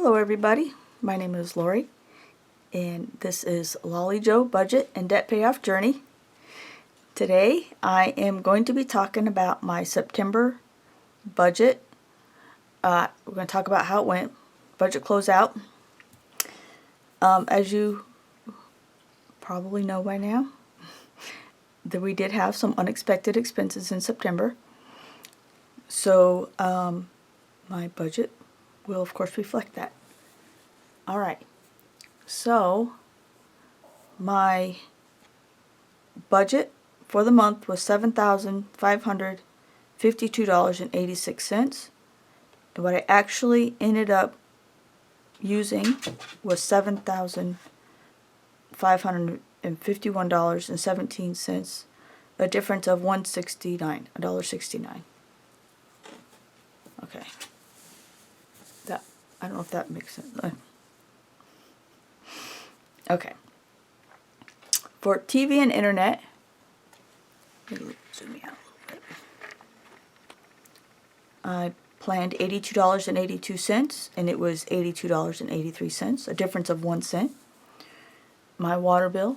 Hello everybody, my name is Lori and this is Lolly Joe Budget and Debt Payoff Journey. Today I am going to be talking about my September budget. We're going to talk about how it went, budget closeout. As you probably know by now, that we did have some unexpected expenses in September. So my budget will of course reflect that. Alright, so my budget for the month was $7,552.86, and what I actually ended up using was $7,551.17, a difference of $1.69. Okay. I don't know if that makes sense. Okay. For TV and internet, zoom me out a little bit. I planned $82.82 and it was $82.83, a difference of 1 cent. My water bill,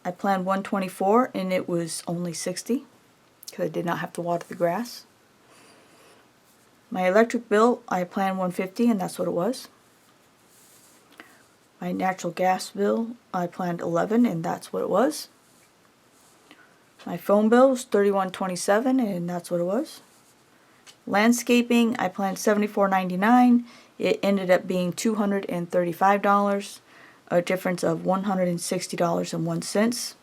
I planned $124 and it was only $60 because I did not have to water the grass. My electric bill, I planned $150 and that's what it was. My natural gas bill, I planned $11 and that's what it was. My phone bill was $31.27 and that's what it was. Landscaping, I planned $74.99. It ended up being $235, a difference of $160.01.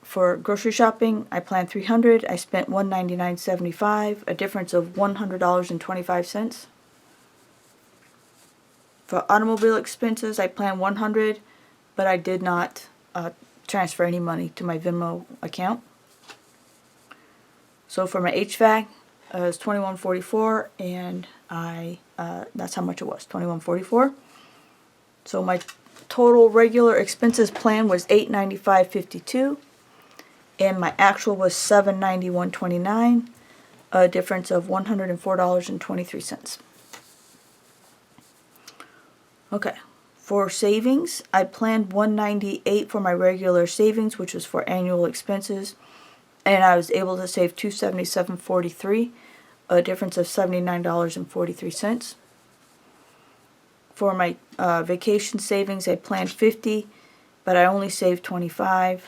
For grocery shopping, I planned $300. I spent $199.75, a difference of $100.25. For automobile expenses, I planned $100, but I did not transfer any money to my Venmo account. So for my HVAC, it was $21.44, and that's how much it was, $21.44. So my total regular expenses plan was $895.52, and my actual was $791.29, a difference of $104.23. Okay, for savings, I planned $198 for my regular savings, which was for annual expenses, and I was able to save $277.43, a difference of $79.43. For my vacation savings, I planned $50, but I only saved $25.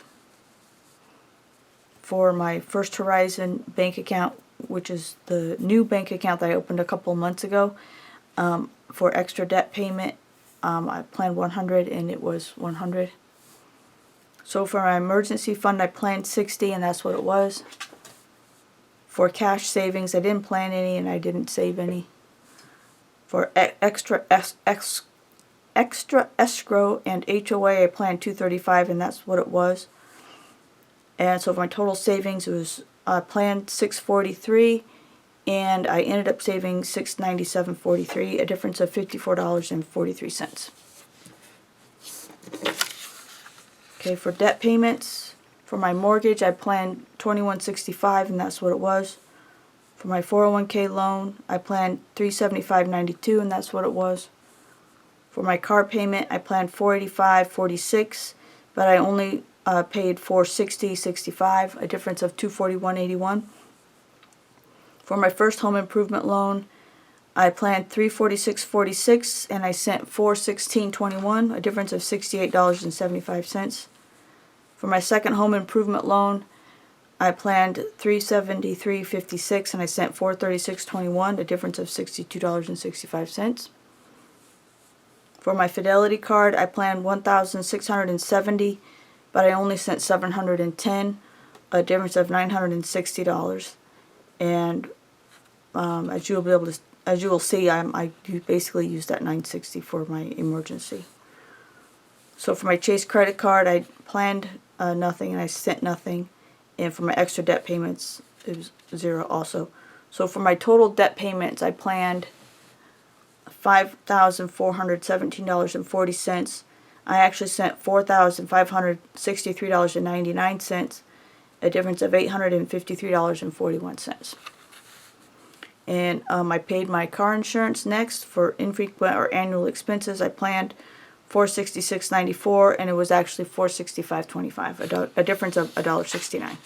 For my First Horizon bank account, which is the new bank account that I opened a couple of months ago, for extra debt payment, I planned $100 and it was $100. So for my emergency fund, I planned $60 and that's what it was. For cash savings, I didn't plan any and I didn't save any. For extra escrow and HOA, I planned $235 and that's what it was. And so for my total savings, it was planned $643 and I ended up saving $697.43, a difference of $54.43. Okay, for debt payments, for my mortgage, I planned $21.65 and that's what it was. For my 401k loan, I planned $375.92 and that's what it was. For my car payment, I planned $485.46, but I only paid $460.65, a difference of $241.81. For my first home improvement loan, I planned $346.46 and I sent $416.21, a difference of $68.75. For my second home improvement loan, I planned $373.56 and I sent $436.21, a difference of $62.65. For my Fidelity card, I planned $1,670, but I only sent $710, a difference of $960. And as you will see, I basically used that $960 for my emergency. So for my Chase credit card, I planned nothing and I sent nothing. And for my extra debt payments, it was $0 also. So for my total debt payments, I planned $5,417.40. I actually sent $4,563.99, a difference of $853.41. And I paid my car insurance next for infrequent or annual expenses. I planned $466.94, and it was actually $465.25, a difference of $1.69.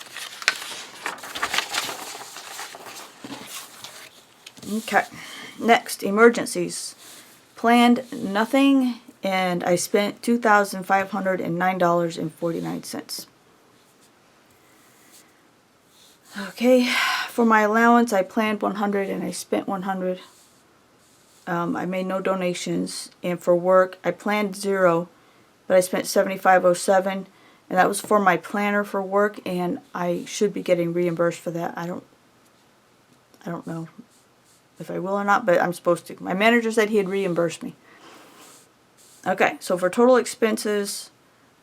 Okay, next, emergencies. Planned nothing, and I spent $2,509.49. Okay, for my allowance, I planned 100 and I spent 100. I made no donations, and for work, I planned 0, but I spent $75.07, and that was for my planner for work, and I should be getting reimbursed for that. I don't know if I will or not, but I'm supposed to. My manager said he'd reimburse me. Okay, so for total expenses,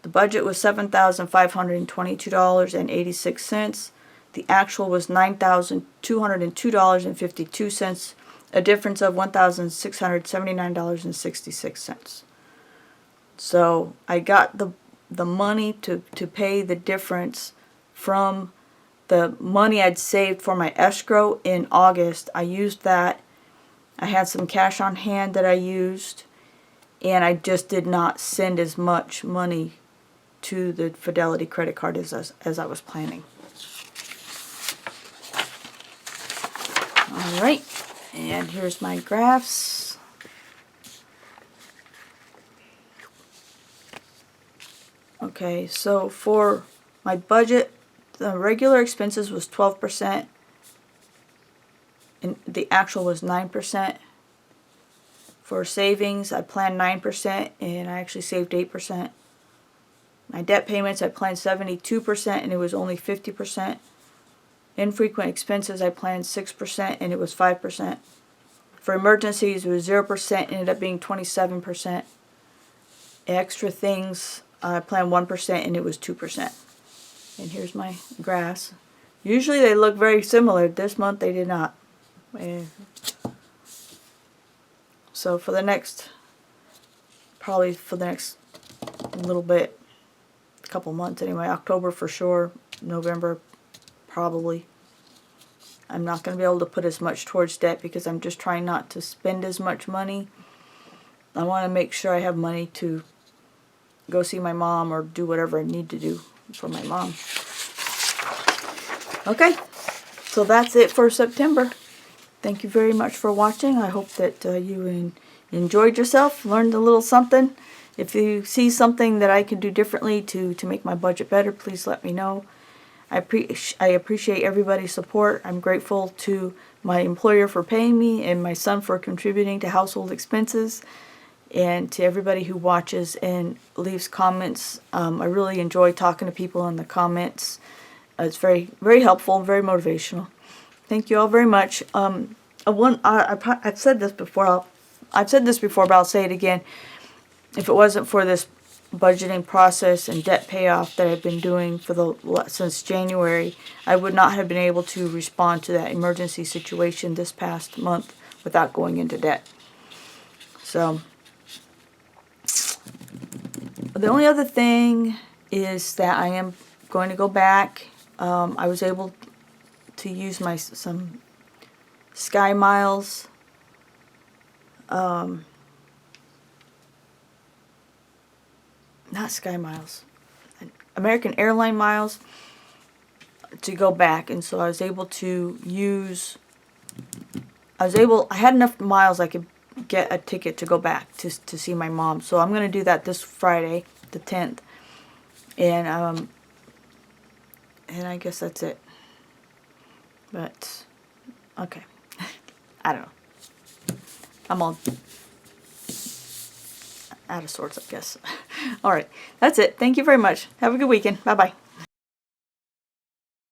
the budget was $7,522.86. The actual was $9,202.52, a difference of $1,679.66. So I got the money to pay the difference from the money I'd saved for my escrow in August. I used that. I had some cash on hand that I used, and I just did not send as much money to the Fidelity credit card as I was planning. Alright, and here's my graphs. Okay, so for my budget, the regular expenses was 12%, and the actual was 9%. For savings, I planned 9%, and I actually saved 8%. My debt payments, I planned 72%, and it was only 50%. Infrequent expenses, I planned 6%, and it was 5%. For emergencies, it was 0%, ended up being 27%. Extra things, I planned 1%, and it was 2%. And here's my graphs. Usually they look very similar. This month they did not. So for the next, probably for the next little bit, a couple months anyway, October for sure, November probably. I'm not going to be able to put as much towards debt because I'm just trying not to spend as much money. I want to make sure I have money to go see my mom or do whatever I need to do for my mom. Okay, so that's it for September. Thank you very much for watching. I hope that you enjoyed yourself, learned a little something. If you see something that I can do differently to make my budget better, please let me know. I appreciate everybody's support. I'm grateful to my employer for paying me and my son for contributing to household expenses, and to everybody who watches and leaves comments. I really enjoy talking to people in the comments. It's very, very helpful and very motivational. Thank you all very much. I've said this before. I've said this before, but I'll say it again. If it wasn't for this budgeting process and debt payoff that I've been doing since January, I would not have been able to respond to that emergency situation this past month without going into debt. So the only other thing is that I am going to go back. I was able to use some Sky Miles. Not Sky Miles, American Airline miles to go back, and so I was able to use. I had enough miles I could get a ticket to go back to see my mom. So I'm going to do that this Friday, the 10th, and I guess that's it. But okay, I don't know. I'm all out of sorts, I guess. All right, that's it. Thank you very much. Have a good weekend. Bye-bye.